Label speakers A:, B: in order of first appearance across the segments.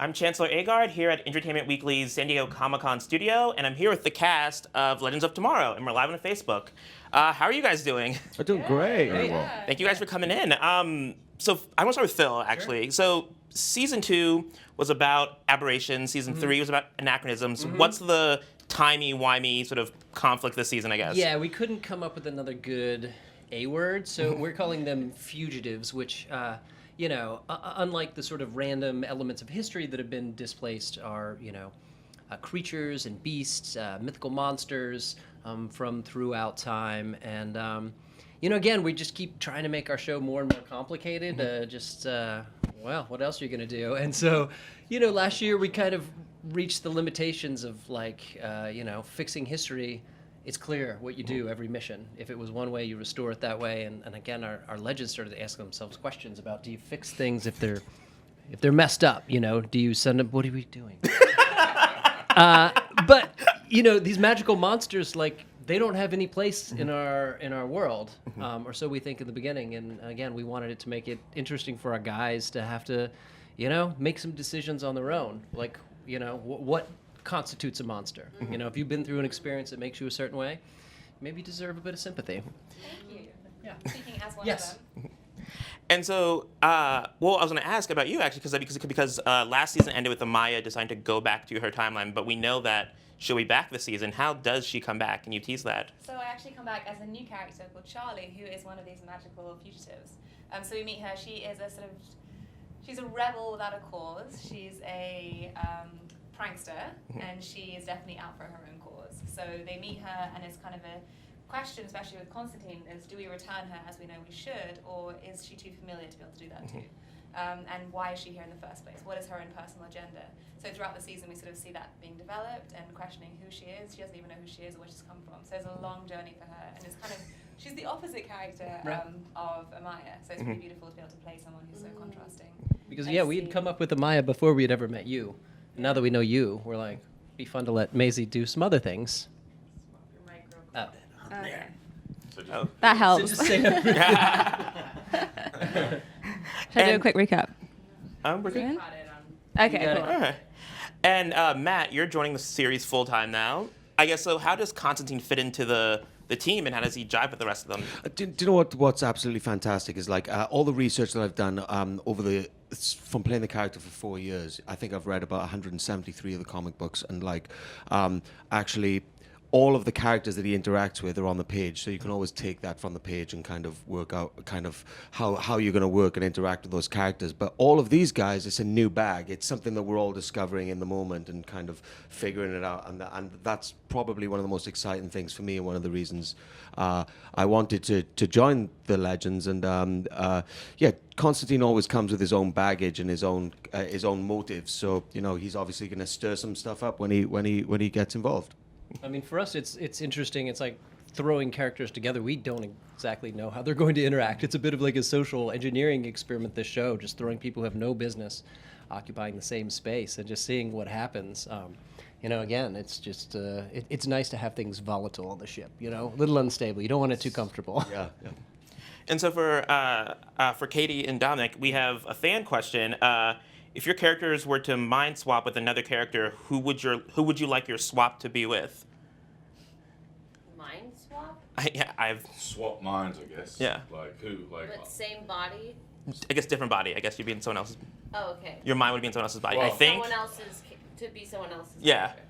A: I'm Chancellor Agard here at Entertainment Weekly's San Diego Comic-Con studio, and I'm here with the cast of Legends of Tomorrow, and we're live on Facebook. How are you guys doing?
B: We're doing great.
C: Very well.
A: Thank you guys for coming in. So I want to start with Phil, actually. Sure. So season 2 was about aberrations. Season 3 was about anachronisms. What's the timey-wimey sort of conflict this season, I guess?
C: Yeah, we couldn't come up with another good A word, so we're calling them fugitives, which, unlike the sort of random elements of history that have been displaced are, creatures and beasts, mythical monsters from throughout time. And, again, we just keep trying to make our show more and more complicated. What else are you going to do? And so, last year we kind of reached the limitations of, fixing history. It's clear what you do every mission. If it was one way, you restore it that way. And again, our legends started to ask themselves questions about, do you fix things if they're messed up? Do you send them, what are we doing? But these magical monsters, they don't have any place in our world, or so we think in the beginning. And again, we wanted it to make it interesting for our guys to have to, make some decisions on their own. What constitutes a monster? If you've been through an experience that makes you a certain way, maybe you deserve a bit of sympathy.
D: Thank you.
C: Yeah.
D: Speaking as one of them.
A: And so, I was going to ask about you, actually, because last season ended with Amaya deciding to go back to her timeline, but we know that she'll be back this season. How does she come back? Can you tease that?
D: So I actually come back as a new character called Charlie, who is one of these magical fugitives. So we meet her. She is she's a rebel without a cause. She's a prankster, and she is definitely out for her own cause. So they meet her, and it's kind of a question, especially with Constantine, is do we return her as we know we should, or is she too familiar to be able to do that too? And why is she here in the first place? What is her own personal agenda? So throughout the season, we sort of see that being developed and questioning who she is. She doesn't even know who she is or where she's come from. So there's a long journey for her, and it's she's the opposite character of Amaya. So it's really beautiful to be able to play someone who's so contrasting.
C: Because we had come up with Amaya before we had ever met you. And now that we know you, we're like, it'd be fun to let Maisie do some other things. Oh.
D: Okay.
E: That helps.
C: So just say
E: Should I do a quick recap?
A: We're good.
E: Okay,
C: got
E: cool.
C: it.
A: All right. And Matt, you're joining the series full-time now. I guess, so how does Constantine fit into the team, and how does he jive with the rest of them?
B: Do you know what's absolutely fantastic is all the research that I've done from playing the character for 4 years. I think I've read about 173 of the comic books, and actually all of the characters that he interacts with are on the page, so you can always take that from the page and kind of work out how you're going to work and interact with those characters. But all of these guys, it's a new bag. It's something that we're all discovering in the moment and kind of figuring it out, and that's probably one of the most exciting things for me, and one of the reasons I wanted to join the Legends. And Constantine always comes with his own baggage and his own motives, so he's obviously going to stir some stuff up when he gets involved.
C: I mean, for us, it's interesting. It's like throwing characters together. We don't exactly know how they're going to interact. It's a bit of like a social engineering experiment, this show, just throwing people who have no business occupying the same space and just seeing what happens. Again, it's just, it's nice to have things volatile on the ship, a little unstable. You don't want it too comfortable.
B: Yeah.
A: And so for Caity and Dominic, we have a fan question. If your characters were to mind swap with another character, who would you like your swap to be with?
F: Mind swap?
A: I've
G: swap minds, I guess.
A: Yeah.
G: Like who?
F: But same body?
A: I guess different body. I guess you'd be in someone else's.
F: Oh, okay.
A: Your mind would be in someone else's body.
G: Well,
A: I think.
F: Someone else's to be someone else's.
A: Yeah.
F: Character.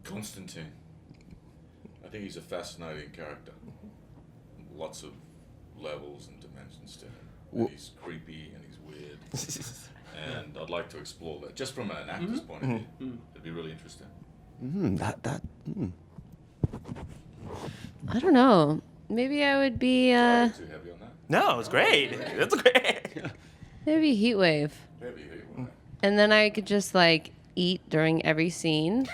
G: Constantine. I think he's a fascinating character. Lots of levels and dimensions to him. And he's creepy and he's weird. And I'd like to explore that just from an actor's point of view. It'd be really interesting.
E: I don't know. Maybe I would be,
G: Too heavy on that?
A: No, it was great. That's great.
E: maybe Heatwave.
G: Heavy.
E: And then I could just, eat during every scene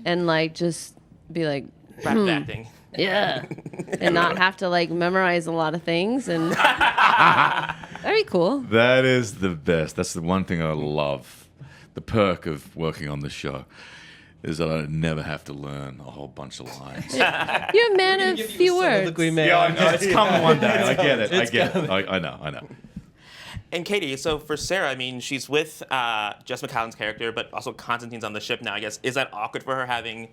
E: and, just be like,
A: Rapid acting.
E: yeah. And not have to, memorize a lot of things. And that'd be cool.
H: That is the best. That's the one thing I love. The perk of working on the show is that I never have to learn a whole bunch of lines.
E: You're a man of few words.
H: Yeah, I know. It's coming one day. I get it. I know.
A: And Caity, so for Sarah, I mean, she's with Jess McCallum's character, but also Constantine's on the ship now, I guess. Is that awkward for her having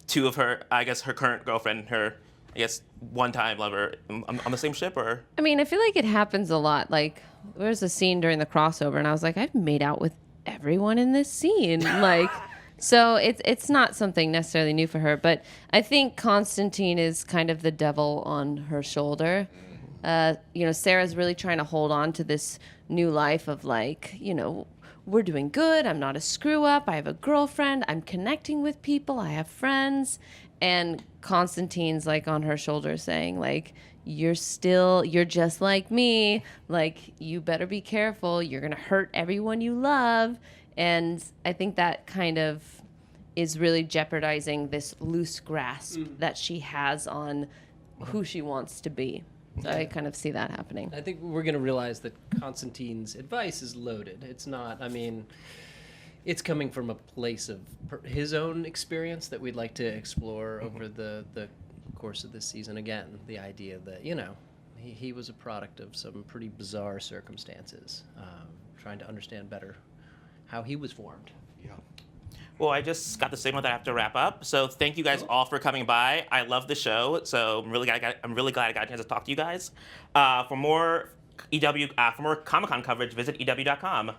A: two of her, I guess, her current girlfriend, her, I guess, one-time lover on the same ship, or?
E: I mean, I feel like it happens a lot. Like, there's a scene during the crossover, and I was like, I've made out with everyone in this scene. Like, so it's not something necessarily new for her, but I think Constantine is kind of the devil on her shoulder. Sarah's really trying to hold on to this new life of like, we're doing good. I'm not a screw up. I have a girlfriend. I'm connecting with people. I have friends. And Constantine's like on her shoulder saying like, you're just like me. Like, you better be careful. You're going to hurt everyone you love. And I think that kind of is really jeopardizing this loose grasp that she has on who she wants to be. So I kind of see that happening.
C: I think we're going to realize that Constantine's advice is loaded. It's not, it's coming from a place of his own experience that we'd like to explore over the course of this season. Again, the idea that, he was a product of some pretty bizarre circumstances, trying to understand better how he was formed.
B: Yeah.
A: Well, I just got the signal that I have to wrap up. So thank you guys all for coming by. I love the show, so I'm really glad I got a chance to talk to you guys. For more Comic-Con coverage, visit EW.com.